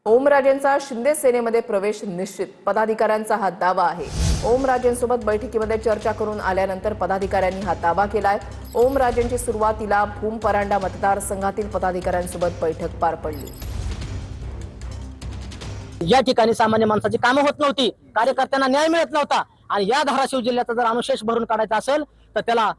ओमराजेंचा शिंदे सेनेमध्ये प्रवेश निश्चित, पदाधिकाऱ्यांचा हा दावा आहे। ओमराजेंसोबत बैठकीमध्ये चर्चा करून आल्यानंतर पदाधिकाऱ्यांनी हा दावा केलाय। ओमराजेंची सुरुवातीला भूम परांडा मतदारसंघातील पदाधिकाऱ्यांसोबत बैठक पार पडली। या ठिकाणी सामान्य माणसाची कामं होत नव्हती, कार्यकर्त्यांना न्याय मिळत नव्हता आणि या धाराशिव जिल्ह्याचा जर अनुशेष भरून काढायचा असेल तर त्याला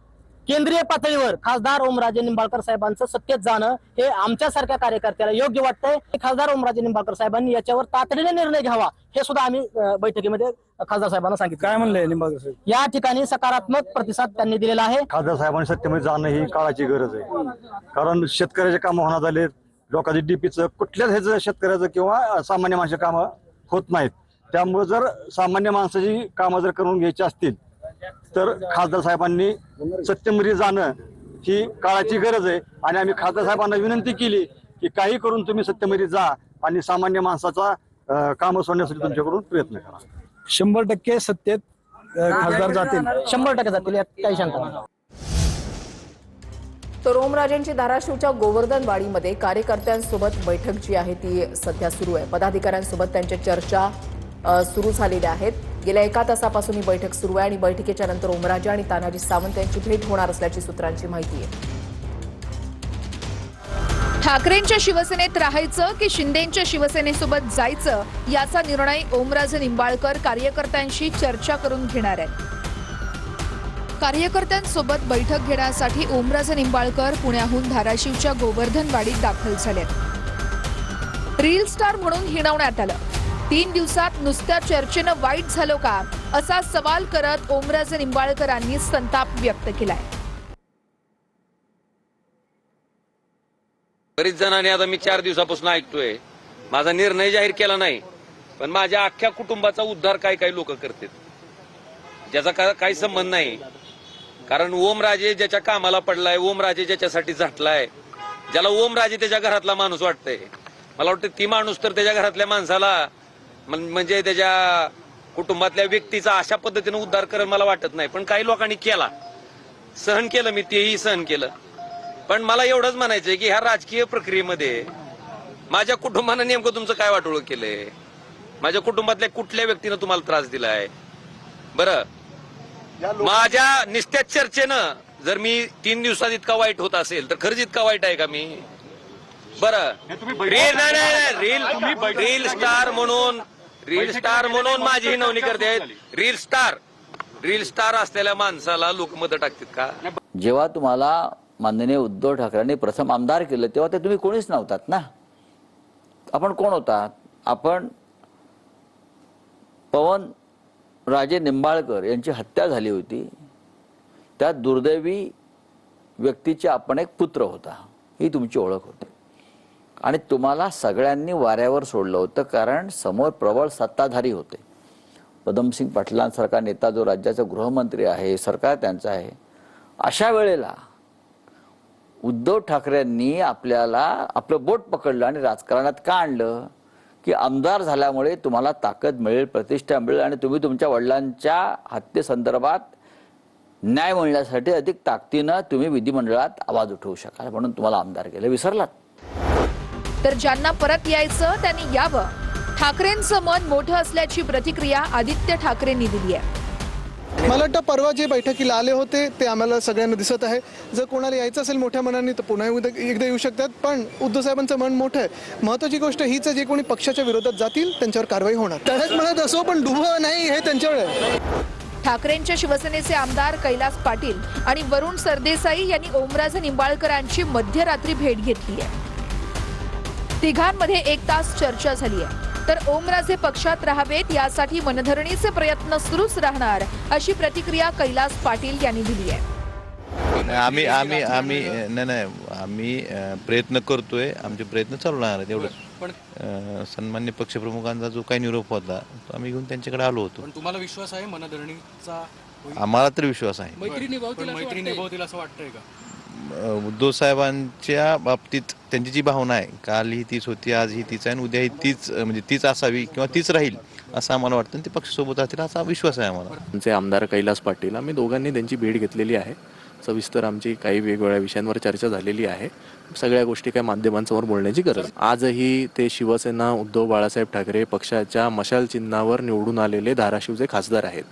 केंद्रीय पातळीवर खासदार ओमराजे निंबाळकर साहेबांचं सत्तेत जाणं हे आमच्यासारख्या कार्यकर्त्याला योग्य वाटतंय। खासदार ओमराजे निंबाळकर साहेबांनी याच्यावर तातडीने निर्णय घ्यावा हे सुद्धा आम्ही बैठकीमध्ये खासदार साहेबांना सांगितलं। काय म्हणले निंबाळकर साहेब? या ठिकाणी सकारात्मक प्रतिसाद त्यांनी दिलेला आहे। खासदार साहेबांनी सत्तेमध्ये जाणं ही काळाची गरज आहे, कारण शेतकऱ्याचे कामं होणार झाले, लोकांची डीपीचं कुठल्याच ह्याचं शेतकऱ्याचं किंवा सामान्य माणसाची कामं होत नाहीत। त्यामुळे जर सामान्य माणसाची कामं जर करून घ्यायची असतील तर खासदार साहेबांनी सत्तेमध्ये जाणं ही काळाची गरज आहे आणि आम्ही खासदार साहेबांना विनंती केली की काही करून तुम्ही सत्तेमध्ये जा आणि सामान्य माणसाचा कामं सोडण्यासाठी तुमच्याकडून प्रयत्न करा। 100% सत्तेत खासदार जातील, 100% जातील, यात काही शंका नाही। तर ओमराजेंची धाराशिवच्या गोवर्धनवाडीमध्ये कार्यकर्त्यांसोबत बैठक जी आहे ती सध्या सुरू आहे। पदाधिकाऱ्यांसोबत त्यांच्या चर्चा सुरू झालेल्या आहेत। गेल्या 1 तासापासून ही बैठक सुरू आहे आणि बैठकीच्या नंतर ओमराजे आणि तानाजी सावंत यांची भेट होणार असल्याची सूत्रांची माहिती आहे। ठाकरेंच्या शिवसेनेत राहायचं की शिंदेंच्या शिवसेनेसोबत जायचं याचा निर्णय ओमराजे निंबाळकर कार्यकर्त्यांशी चर्चा करून घेणार आहेत। कार्यकर्त्यांसोबत बैठक घेण्यासाठी ओमराजे निंबाळकर पुण्याहून धाराशिवच्या गोवर्धनवाडीत दाखल झालेत। रील स्टार म्हणून हिणवण्यात आलं। 3 दिवसात नुसत्या चर्चेनं वाईट झालो का असा सवाल करत ओमराजे निंबाळकरांनी संताप व्यक्त केलाय। बरीच जणांनी आता मी 4 दिवसापासून ऐकतोय, माझा निर्णय जाहीर केला नाही, पण माझ्या अख्ख्या कुटुंबाचा उद्धार काही लोक करतात, ज्याचा काही संबंध नाही। कारण ओमराजे ज्याच्या कामाला पडलाय, ओमराजे ज्याच्यासाठी झटलाय, ज्याला ओमराजे त्याच्या घरातला माणूस वाटतंय, मला वाटतं ती माणूस तर त्याच्या घरातल्या माणसाला म्हणजे त्याच्या कुटुंबातल्या व्यक्तीचा अशा पद्धतीने उद्धार करेल मला वाटत नाही। पण काही लोकांनी केला, सहन केलं, मी तेही सहन केलं। पण मला एवढंच म्हणायचंय की ह्या राजकीय प्रक्रियेमध्ये माझ्या कुटुंबानं नेमकं तुमचं काय वाटोळं केलंय, माझ्या कुटुंबातल्या कुठल्या व्यक्तीनं तुम्हाला त्रास दिलाय? बरं, माझ्या निस्त्या चर्चेनं जर मी 3 दिवसात इतका वाईट होत असेल तर खरंच इतका वाईट आहे का मी? बरं, रील स्टार म्हणून माझी हिनवणी करते। रील स्टार असलेल्या माणसाला लोक मत टाकतात का? जेव्हा तुम्हाला माननीय उद्धव ठाकरेंनी प्रथम आमदार केलं तेव्हा ते तुम्ही कोणीच नव्हतात ना। आपण कोण होतात? आपण पवन राजे निंबाळकर यांची हत्या झाली होती, त्या दुर्दैवी व्यक्तीचे आपण एक पुत्र होता, ही तुमची ओळख होती आणि तुम्हाला सगळ्यांनी वाऱ्यावर सोडलं होतं, कारण समोर प्रबळ सत्ताधारी होते। पदमसिंग पाटलांसारखा नेता जो राज्याचा गृहमंत्री आहे, सरकार त्यांचं आहे, अशा वेळेला उद्धव ठाकरेंनी आपल्याला आपलं बोट पकडलं आणि राजकारणात का आणलं की आमदार झाल्यामुळे तुम्हाला ताकद मिळेल, प्रतिष्ठा मिळेल आणि तुम्ही तुमच्या वडिलांच्या हत्येसंदर्भात न्याय मिळण्यासाठी अधिक ताकदीनं तुम्ही विधिमंडळात आवाज उठवू शकाल, म्हणून तुम्हाला आमदार केलं। विसरलात? तर ज्यांना परत यायचं त्यांनी यावं, ठाकरेंचं मन मोठं असल्याची प्रतिक्रिया आदित्य ठाकरेंनी दिली आहे। मला वाटतं परवा जे बैठकीला आले होते ते आम्हाला सगळ्यांना दिसत आहे। जर कोणाला यायचं असेल मोठ्या मनाने तर पुन्हा एकदा येऊ शकतात, पण उद्धव साहेबांचं मन मोठं आहे। महत्त्वाची गोष्ट हीच आहे, जे कोणी पक्षाच्या विरोधात जातील त्यांच्यावर कारवाई होणार। तळ्यात म्हणत असो पण डुबं नाही हे त्यांच्यावर आहे। ठाकरेंच्या शिवसेनेचे आमदार कैलास पाटील आणि वरुण सरदेसाई यांनी ओमराजे निंबाळकरांची मध्यरात्री भेट घेतली आहे। तिघांमध्ये 1 तास चर्चा झाली आहे। तर ओमराजे पक्षात राहावेत यासाठी मनधरणीचे प्रयत्न सुरूच राहणार अशी प्रतिक्रिया कैलास पाटील यांनी दिली आहे। आम्ही प्रयत्न करतोय, आमचे प्रयत्न चालू राहणार आहेत एवढंच। पण सन्मान्य पक्षप्रमुखांचा जो काही निरोप होता तो आम्ही घेऊन त्यांच्याकडे आलो होतो। पण तुम्हाला विश्वास आहे मनधरणीचा? आम्हाला तर विश्वास आहे। मैत्री निभावतील असं वाटतंय का? उद्धव साहेबांच्या बाबतीत त्यांची जी भावना आहे, काल ही तीच होती, आज ही तीच आहे आणि उद्या ही तीच, म्हणजे तीच असावी किंवा तीच राहील असं आम्हाला वाटतं आणि ते पक्षासोबत असतील असा विश्वास आहे आम्हाला। त्यांचे आमदार कैलास पाटील, आम्ही दोघांनी त्यांची भेट घेतलेली आहे। सविस्तर आमची काही वेगवेगळ्या विषयांवर चर्चा झालेली आहे. सगळ्या गोष्टी काही माध्यमांसमोर बोलण्याची गरज. आजही ते शिवसेना उद्धव बाळासाहेब ठाकरे पक्षाच्या मशाल चिन्हावर निवडून आलेले धाराशिवचे खासदार आहेत.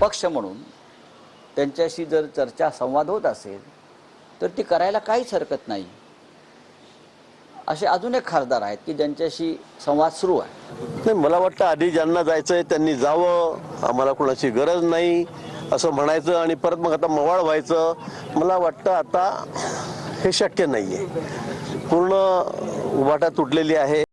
पक्ष म्हणून त्यांच्याशी जर चर्चा संवाद होत असेल तर ती करायला काहीच हरकत नाही. असे अजून एक खासदार आहेत की ज्यांच्याशी संवाद सुरू आहे. नाही, मला वाटतं आधी ज्यांना जायचंय त्यांनी जावं, आम्हाला कोणाची गरज नाही असं म्हणायचं आणि परत मग आता मवाळ व्हायचं, मला वाटतं आता हे शक्य नाहीये. पूर्ण उभाटा तुटलेली आहे.